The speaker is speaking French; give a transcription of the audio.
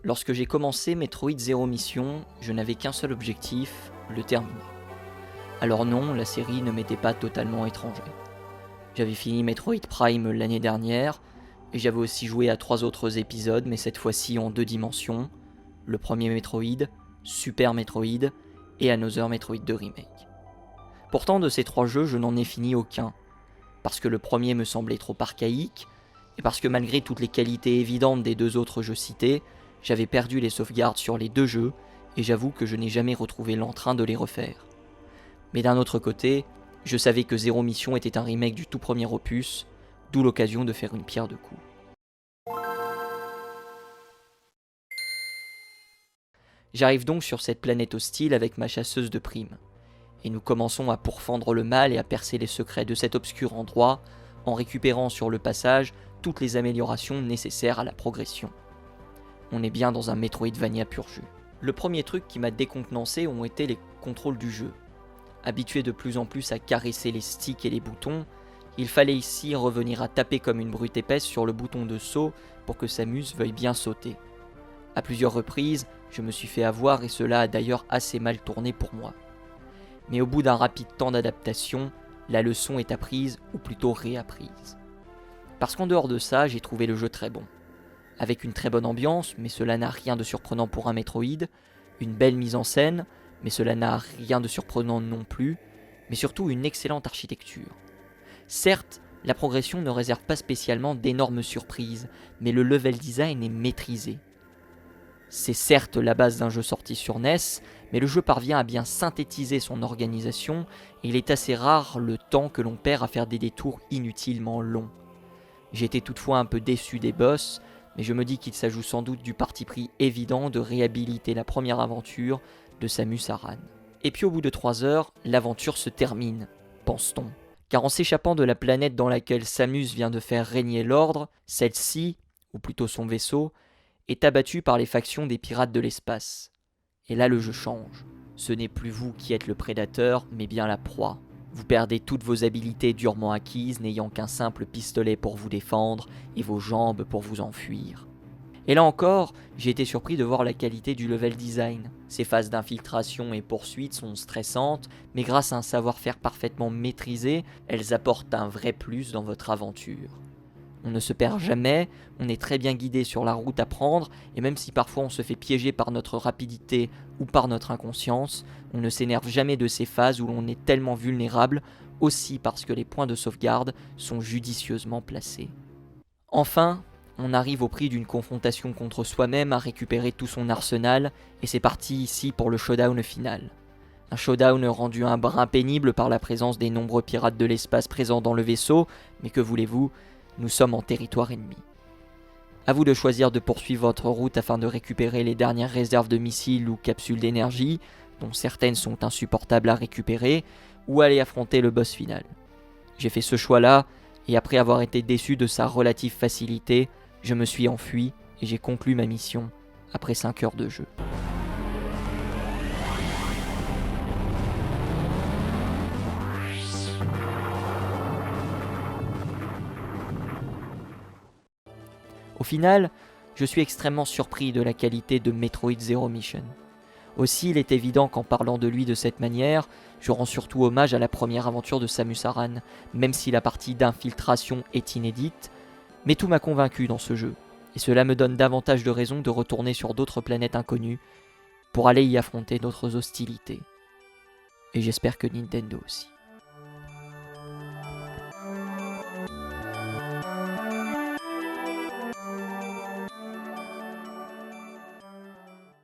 Lorsque j'ai commencé Metroid Zero Mission, je n'avais qu'un seul objectif, le terminer. Alors non, la série ne m'était pas totalement étrangère. J'avais fini Metroid Prime l'année dernière, et j'avais aussi joué à 3 autres épisodes, mais cette fois-ci en 2 dimensions. Le premier Metroid, Super Metroid, et Another Metroid 2 Remake. Pourtant de ces 3 jeux, je n'en ai fini aucun, parce que le premier me semblait trop archaïque, et parce que malgré toutes les qualités évidentes des 2 autres jeux cités, j'avais perdu les sauvegardes sur les 2 jeux, et j'avoue que je n'ai jamais retrouvé l'entrain de les refaire. Mais d'un autre côté, je savais que Zero Mission était un remake du tout premier opus, d'où l'occasion de faire une pierre deux coups. J'arrive donc sur cette planète hostile avec ma chasseuse de primes, et nous commençons à pourfendre le mal et à percer les secrets de cet obscur endroit, en récupérant sur le passage toutes les améliorations nécessaires à la progression. On est bien dans un Metroidvania pur jus. Le premier truc qui m'a décontenancé ont été les contrôles du jeu. Habitué de plus en plus à caresser les sticks et les boutons, il fallait ici revenir à taper comme une brute épaisse sur le bouton de saut pour que Samus veuille bien sauter. À plusieurs reprises, je me suis fait avoir et cela a d'ailleurs assez mal tourné pour moi. Mais au bout d'un rapide temps d'adaptation, la leçon est apprise ou plutôt réapprise. Parce qu'en dehors de ça, j'ai trouvé le jeu très bon. Avec une très bonne ambiance, mais cela n'a rien de surprenant pour un Metroid, une belle mise en scène, mais cela n'a rien de surprenant non plus, mais surtout une excellente architecture. Certes, la progression ne réserve pas spécialement d'énormes surprises, mais le level design est maîtrisé. C'est certes la base d'un jeu sorti sur NES, mais le jeu parvient à bien synthétiser son organisation, et il est assez rare le temps que l'on perd à faire des détours inutilement longs. J'ai été toutefois un peu déçu des boss, mais je me dis qu'il s'ajoute sans doute du parti pris évident de réhabiliter la première aventure de Samus Aran. Et puis au bout de 3 heures, l'aventure se termine, pense-t-on. Car en s'échappant de la planète dans laquelle Samus vient de faire régner l'ordre, celle-ci, ou plutôt son vaisseau, est abattue par les factions des pirates de l'espace. Et là le jeu change. Ce n'est plus vous qui êtes le prédateur, mais bien la proie. Vous perdez toutes vos habilités durement acquises, n'ayant qu'un simple pistolet pour vous défendre et vos jambes pour vous enfuir. Et là encore, j'ai été surpris de voir la qualité du level design. Ces phases d'infiltration et poursuite sont stressantes, mais grâce à un savoir-faire parfaitement maîtrisé, elles apportent un vrai plus dans votre aventure. On ne se perd jamais, on est très bien guidé sur la route à prendre, et même si parfois on se fait piéger par notre rapidité ou par notre inconscience, on ne s'énerve jamais de ces phases où l'on est tellement vulnérable, aussi parce que les points de sauvegarde sont judicieusement placés. Enfin, on arrive au prix d'une confrontation contre soi-même à récupérer tout son arsenal, et c'est parti ici pour le showdown final. Un showdown rendu un brin pénible par la présence des nombreux pirates de l'espace présents dans le vaisseau, mais que voulez-vous, nous sommes en territoire ennemi. A vous de choisir de poursuivre votre route afin de récupérer les dernières réserves de missiles ou capsules d'énergie, dont certaines sont insupportables à récupérer, ou aller affronter le boss final. J'ai fait ce choix-là, et après avoir été déçu de sa relative facilité, je me suis enfui et j'ai conclu ma mission après 5 heures de jeu. Au final, je suis extrêmement surpris de la qualité de Metroid Zero Mission. Aussi, il est évident qu'en parlant de lui de cette manière, je rends surtout hommage à la première aventure de Samus Aran, même si la partie d'infiltration est inédite, mais tout m'a convaincu dans ce jeu, et cela me donne davantage de raisons de retourner sur d'autres planètes inconnues pour aller y affronter d'autres hostilités. Et j'espère que Nintendo aussi.